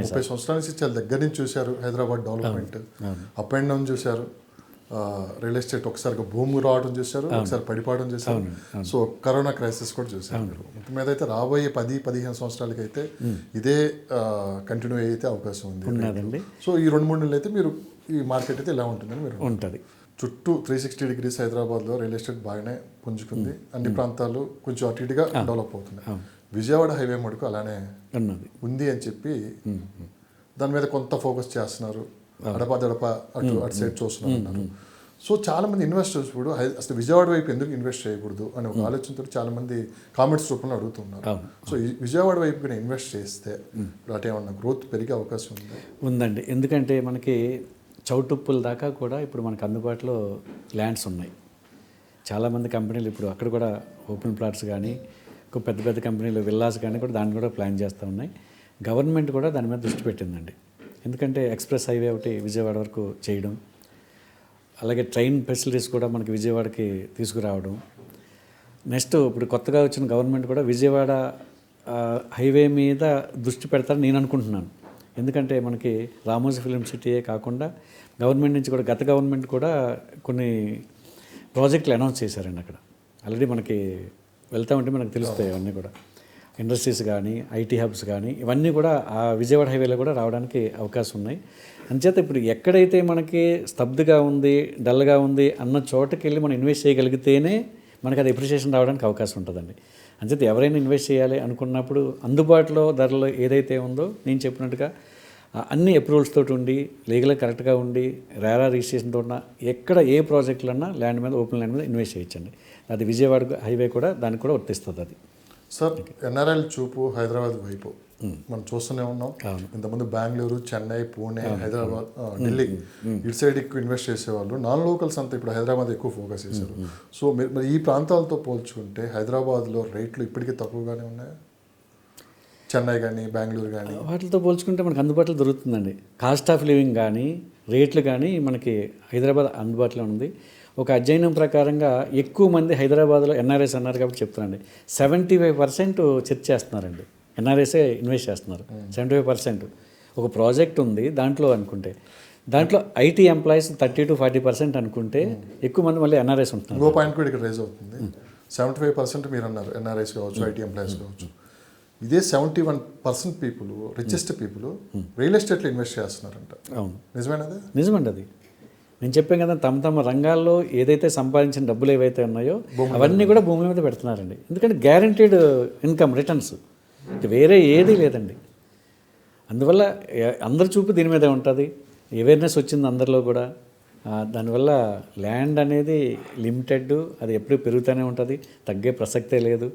30 సంవత్సరాల నుంచి చాలా దగ్గర నుంచి చూశారు Hyderabad development, up and down చూశారు. రియల్ ఎస్టేట్ ఒకసారి భూమి రావడం చూశారు, ఒకసారి పడిపోవడం చూశారు. సో కరోనా క్రైసిస్ కూడా చూశారు మీరు. మొత్తం మీద అయితే రాబోయే 10-15 సంవత్సరాలకి అయితే ఇదే కంటిన్యూ అయితే అవకాశం ఉంది. సో ఈ 2-3 నెలలు అయితే మీరు ఈ మార్కెట్ అయితే ఇలా ఉంటుందని మీరు ఉంటుంది. చుట్టూ 360 డిగ్రీస్ హైదరాబాద్లో రియల్ ఎస్టేట్ బాగానే పుంజుకుంది. అన్ని ప్రాంతాలు కొంచెం అటు ఇటుగా డెవలప్ అవుతున్నాయి. విజయవాడ హైవే మటుకు అలానే ఉంది అని చెప్పి దాని మీద కొంత ఫోకస్ చేస్తున్నారు. అడప అటు సైడ్ చూస్తున్నారు. సో చాలా మంది ఇన్వెస్టర్స్ ఇప్పుడు అసలు విజయవాడ వైపు ఎందుకు ఇన్వెస్ట్ చేయకూడదు అనే ఒక ఆలోచనతో చాలా మంది కామెంట్స్ రూపంలో అడుగుతున్నారు. సో విజయవాడ వైపు ఇన్వెస్ట్ చేస్తే అటు ఏమన్నా గ్రోత్ పెరిగే అవకాశం ఉందండి. ఎందుకంటే మనకి చౌటుప్పుల దాకా కూడా ఇప్పుడు మనకు అందుబాటులో ల్యాండ్స్ ఉన్నాయి. చాలామంది కంపెనీలు ఇప్పుడు అక్కడ కూడా ఓపెన్ ప్లాట్స్ కానీ పెద్ద పెద్ద కంపెనీలు విల్లాస్ కానీ కూడా దాన్ని కూడా ప్లాన్ చేస్తూ ఉన్నాయి. గవర్నమెంట్ కూడా దాని మీద దృష్టి పెట్టిందండి. ఎందుకంటే ఎక్స్ప్రెస్ హైవే ఒకటి విజయవాడ వరకు చేయడం, అలాగే ట్రైన్ ఫెసిలిటీస్ కూడా మనకి విజయవాడకి తీసుకురావడం. నెక్స్ట్ ఇప్పుడు కొత్తగా వచ్చిన గవర్నమెంట్ కూడా విజయవాడ హైవే మీద దృష్టి పెడతారని నేను అనుకుంటున్నాను. ఎందుకంటే మనకి రామోజీ ఫిలిం సిటీయే కాకుండా గవర్నమెంట్ నుంచి కూడా గత గవర్నమెంట్ కూడా కొన్ని ప్రాజెక్టులు అనౌన్స్ చేశారండి. అక్కడ ఆల్రెడీ మనకి వెళ్తూ ఉంటే మనకు తెలుస్తాయి. అవన్నీ కూడా ఇండస్ట్రీస్ కానీ ఐటీ హబ్స్ కానీ ఇవన్నీ కూడా ఆ విజయవాడ హైవేలో కూడా రావడానికి అవకాశం ఉన్నాయి. అంచేత ఇప్పుడు ఎక్కడైతే మనకి స్తబ్దుగా ఉంది, డల్గా ఉంది అన్న చోటకి వెళ్ళి మనం ఇన్వెస్ట్ చేయగలిగితేనే మనకి అది ఎప్రిషియేషన్ రావడానికి అవకాశం ఉంటుందండి. అంచేత ఎవరైనా ఇన్వెస్ట్ చేయాలి అనుకున్నప్పుడు అందుబాటులో ధరలో ఏదైతే ఉందో నేను చెప్పినట్టుగా అన్ని అప్రూవల్స్ తోటి ఉండి లీగల్గా కరెక్ట్గా ఉండి రేరా రిజిస్ట్రేషన్తో ఉన్న ఎక్కడ ఏ ప్రాజెక్టులన్నా ల్యాండ్ మీద ఓపెన్ ల్యాండ్ మీద ఇన్వెస్ట్ చేయొచ్చండి. అది విజయవాడ హైవే కూడా దానికి కూడా వర్తిస్తుంది. అది సార్ ఎన్ఆర్ఐల చూపు హైదరాబాద్ వైపు మనం చూస్తూనే ఉన్నాం. ఇంతకుముందు బెంగళూరు, చెన్నై, పూణే, హైదరాబాద్, ఢిల్లీ ఇటు సైడ్ ఎక్కువ ఇన్వెస్ట్ చేసేవాళ్ళు. నాన్ లోకల్స్ అంతా ఇప్పుడు హైదరాబాద్ ఎక్కువ ఫోకస్ చేశారు. సో మరి ఈ ప్రాంతాలతో పోల్చుకుంటే హైదరాబాద్లో రేట్లు ఇప్పటికీ తక్కువగానే ఉన్నాయా? చెన్నై కానీ బెంగళూరు కానీ వాటితో పోల్చుకుంటే మనకు అందుబాటులో దొరుకుతుందండి. కాస్ట్ ఆఫ్ లివింగ్ కానీ రేట్లు కానీ మనకి హైదరాబాద్ అందుబాటులో ఉంది. ఒక అధ్యయనం ప్రకారంగా ఎక్కువ మంది హైదరాబాద్లో ఎన్ఆర్ఐస్ అన్నారు కాబట్టి చెప్తున్నానండి. 75% చర్చ చేస్తున్నారండి. ఎన్ఆర్ఐసే ఇన్వెస్ట్ చేస్తున్నారు. 75% ఒక ప్రాజెక్ట్ ఉంది దాంట్లో అనుకుంటే, దాంట్లో ఐటీ ఎంప్లాయీస్ 30-40% అనుకుంటే ఎక్కువ మంది మళ్ళీ ఎన్ఆర్ఐస్ ఉంటున్నారు. ఇంకో పాయింట్ కూడా ఇక్కడ రైజ్ అవుతుంది. 75% మీరు అన్నారు ఎన్ఆర్ఐస్ కావచ్చు, ఐటీ ఎంప్లాయీస్ కావచ్చు. ఇదే 71% పీపుల్, రిచెస్ట్ పీపుల్ రియల్ ఎస్టేట్లో ఇన్వెస్ట్ చేస్తున్నారంట. అవును, నిజమేనది? నిజమండి. అది నేను చెప్పాను కదా, తమ తమ రంగాల్లో ఏదైతే సంపాదించిన డబ్బులు ఏవైతే ఉన్నాయో అవన్నీ కూడా భూమి మీద పెడుతున్నారండి. ఎందుకంటే గ్యారంటీడ్ ఇన్కమ్ రిటర్న్స్, వేరే ఏదీ లేదండి. అందువల్ల అందరి చూపు దీని మీదే ఉంటుంది. అవేర్నెస్ వచ్చింది అందరిలో కూడా. దానివల్ల ల్యాండ్ అనేది లిమిటెడ్, అది ఎప్పుడు పెరుగుతూనే ఉంటుంది, తగ్గే ప్రసక్తే లేదు.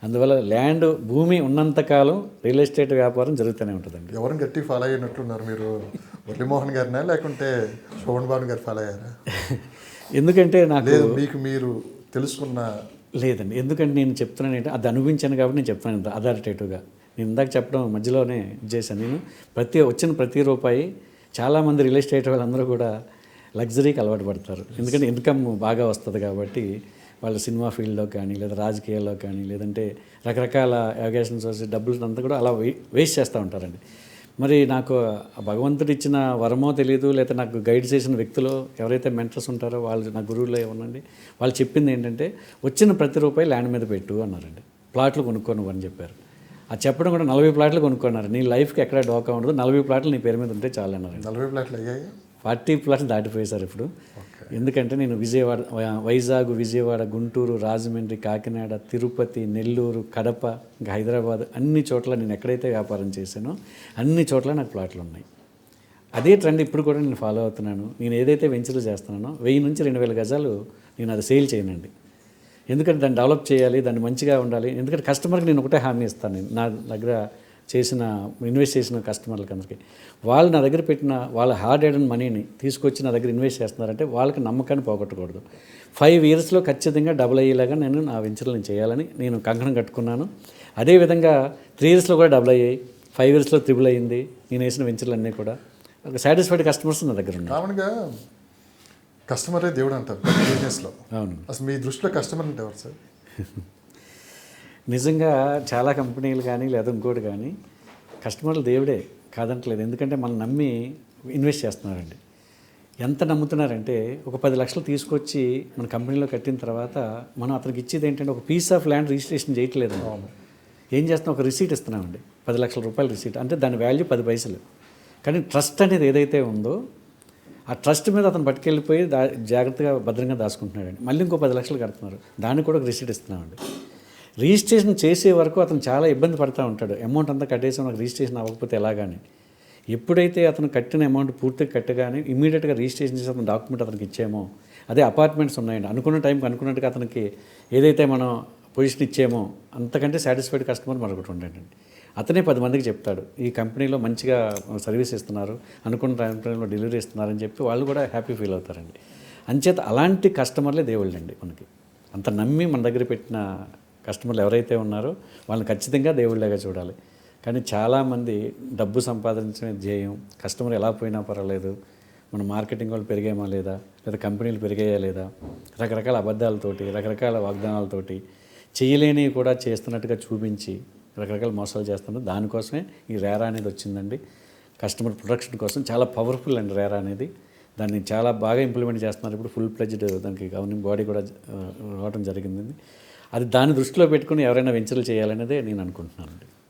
అందువల్ల ల్యాండ్ భూమి ఉన్నంతకాలం రియల్ ఎస్టేట్ వ్యాపారం జరుగుతూనే ఉంటుందండి. ఎవరిని గట్టి ఫాలో అయినట్లున్నారు మీరు? మురళీమోహన్ గారినా లేకుంటే శోభన్ బాబు గారు ఫాలో అయ్యారా? ఎందుకంటే నాకు మీకు మీరు తెలుసుకున్న లేదండి. ఎందుకంటే నేను చెప్తున్నాను ఏంటంటే అది అనుభవించాను కాబట్టి నేను చెప్తున్నాను అథారిటేటివ్గా. నేను ఇందాక చెప్పడం మధ్యలోనే చేశాను. నేను వచ్చిన ప్రతి రూపాయి చాలామంది రియల్ ఎస్టేట్ వాళ్ళందరూ కూడా లగ్జరీకి అలవాటు పడతారు. ఎందుకంటే ఇన్కమ్ బాగా వస్తుంది కాబట్టి వాళ్ళు సినిమా ఫీల్డ్లో కానీ లేదా రాజకీయాల్లో కానీ లేదంటే రకరకాల అవకాశం సోర్స్ డబ్బులు అంతా కూడా అలా వేస్ట్ చేస్తూ ఉంటారండి. మరి నాకు భగవంతుడు ఇచ్చిన వరమో తెలియదు, లేదా నాకు గైడ్ చేసిన వ్యక్తులు ఎవరైతే మెంటర్స్ ఉంటారో వాళ్ళు నా గురువులో ఏమన్నాండి, వాళ్ళు చెప్పింది ఏంటంటే వచ్చిన ప్రతి రూపాయి ల్యాండ్ మీద పెట్టు అన్నారండి. ప్లాట్లు కొనుక్కోను అని చెప్పారు. అది చెప్పడం కూడా 40 ప్లాట్లు కొనుక్కున్నారు. నీ లైఫ్కి ఎక్కడ డోకా ఉండదు, 40 ప్లాట్లు నీ పేరు మీద ఉంటే చాలు అన్నారు. 40 ప్లాట్లు అయ్యాయి, 40 ప్లాట్లు దాటిపోయేశారు ఇప్పుడు. ఎందుకంటే నేను విజయవాడ, వైజాగ్, విజయవాడ, గుంటూరు, రాజమండ్రి, కాకినాడ, తిరుపతి, నెల్లూరు, కడప, ఇంకా హైదరాబాద్ అన్ని చోట్ల నేను ఎక్కడైతే వ్యాపారం చేశానో అన్ని చోట్ల నాకు ప్లాట్లు ఉన్నాయి. అదే ట్రెండ్ ఇప్పుడు కూడా నేను ఫాలో అవుతున్నాను. నేను ఏదైతే వెంచర్లు చేస్తున్నానో 1000 నుంచి 2000 గజాలు నేను అది సేల్ చేయనండి. ఎందుకంటే దాన్ని డెవలప్ చేయాలి, దాన్ని మంచిగా ఉండాలి. ఎందుకంటే కస్టమర్కి నేను ఒకటే హామీ ఇస్తాను. నేను నా దగ్గర ఇన్వెస్ట్ చేసిన కస్టమర్లకి అందరికీ వాళ్ళు నా దగ్గర పెట్టిన వాళ్ళ హార్డ్ ఎర్న్ మనీని తీసుకొచ్చి నా దగ్గర ఇన్వెస్ట్ చేస్తున్నారంటే వాళ్ళకి నమ్మకాన్ని పోగొట్టకూడదు. 5 ఇయర్స్లో ఖచ్చితంగా డబుల్ అయ్యేలాగా నేను నా వెంచర్లను చేయాలని నేను కంకణం కట్టుకున్నాను. అదేవిధంగా 3 ఇయర్స్లో కూడా డబుల్ అయ్యాయి, 5 ఇయర్స్లో త్రిబుల్ అయ్యింది. నేను వేసిన వెంచర్లు అన్నీ కూడా ఒక సాటిస్ఫైడ్ కస్టమర్స్ నా దగ్గర ఉన్నారు. కామన్గా కస్టమరే దేవుడు అంటారు బిజినెస్లో. అవును. అసలు మీ దృష్టిలో కస్టమర్ అంటే ఎవరు సార్? నిజంగా చాలా కంపెనీలు కానీ లేదా ఇంకోటి కానీ కస్టమర్లు దేవుడే. కాదంటలేదు, ఎందుకంటే మనం నమ్మి ఇన్వెస్ట్ చేస్తున్నారండి. ఎంత నమ్ముతున్నారంటే ఒక 10 లక్షలు తీసుకొచ్చి మన కంపెనీలో కట్టిన తర్వాత మనం అతనికి ఇచ్చేది ఏంటంటే ఒక పీస్ ఆఫ్ ల్యాండ్ రిజిస్ట్రేషన్ చేయట్లేదు. ఏం చేస్తున్నాం, ఒక రిసీట్ ఇస్తున్నామండి, 10 లక్షల రూపాయల రిసీట్, అంటే దాని వాల్యూ 10 పైసలు. కానీ ట్రస్ట్ అనేది ఏదైతే ఉందో ఆ ట్రస్ట్ మీద అతను పట్టుకెళ్ళిపోయి జాగ్రత్తగా భద్రంగా దాచుకుంటున్నాడండి. మళ్ళీ ఇంకో 10 లక్షలు కడుతున్నారు, దానికి కూడా ఒక రిసీట్ ఇస్తున్నామండి. రిజిస్ట్రేషన్ చేసే వరకు అతను చాలా ఇబ్బంది పడుతూ ఉంటాడు. అమౌంట్ అంతా కట్టేసి మనకు రిజిస్ట్రేషన్ అవ్వకపోతే ఎలాగాని. ఎప్పుడైతే అతను కట్టిన అమౌంట్ పూర్తిగా కట్టగానే ఇమీడియట్గా రిజిస్ట్రేషన్ చేసి అతను డాక్యుమెంట్ అతనికి ఇచ్చామో, అదే అపార్ట్మెంట్స్ ఉన్నాయండి, అనుకున్న టైంకి అనుకున్నట్టుగా అతనికి ఏదైతే మనం పొజిషన్ ఇచ్చామో అంతకంటే సాటిస్ఫైడ్ కస్టమర్ మరొకటి ఉండండి. అతనే 10 మందికి చెప్తాడు, ఈ కంపెనీలో మంచిగా సర్వీస్ ఇస్తున్నారు, అనుకున్న టైంలో డెలివరీ ఇస్తున్నారని చెప్పి వాళ్ళు కూడా హ్యాపీ ఫీల్ అవుతారండి. అంచేత అలాంటి కస్టమర్లే దేవుళ్ళండి మనకి. అంత నమ్మి మన దగ్గర పెట్టిన కస్టమర్లు ఎవరైతే ఉన్నారో వాళ్ళని ఖచ్చితంగా దేవుళ్ళగా చూడాలి. కానీ చాలామంది డబ్బు సంపాదించే ధ్యేయం, కస్టమర్ ఎలా పోయినా పర్వాలేదు, మన మార్కెటింగ్ వాళ్ళు పెరిగామా లేదా, లేదా కంపెనీలు పెరిగాయా లేదా, రకరకాల అబద్ధాలతోటి, రకరకాల వాగ్దానాలతోటి చేయలేనివి కూడా చేస్తున్నట్టుగా చూపించి రకరకాల మోసాలు చేస్తున్నారు. దానికోసమే ఈ రేరా అనేది వచ్చిందండి. కస్టమర్ ప్రొటెక్షన్ కోసం చాలా పవర్ఫుల్ అండి రేరా అనేది. దాన్ని చాలా బాగా ఇంప్లిమెంట్ చేస్తున్నారు. ఇప్పుడు ఫుల్ ప్లెడ్జ్డ్ దానికి గవర్నింగ్ బాడీ కూడా రావడం జరిగింది. అది దాన్ని దృష్టిలో పెట్టుకుని ఎవరైనా వెంచర్లు చేయాలనేదే నేను అనుకుంటున్నానండి.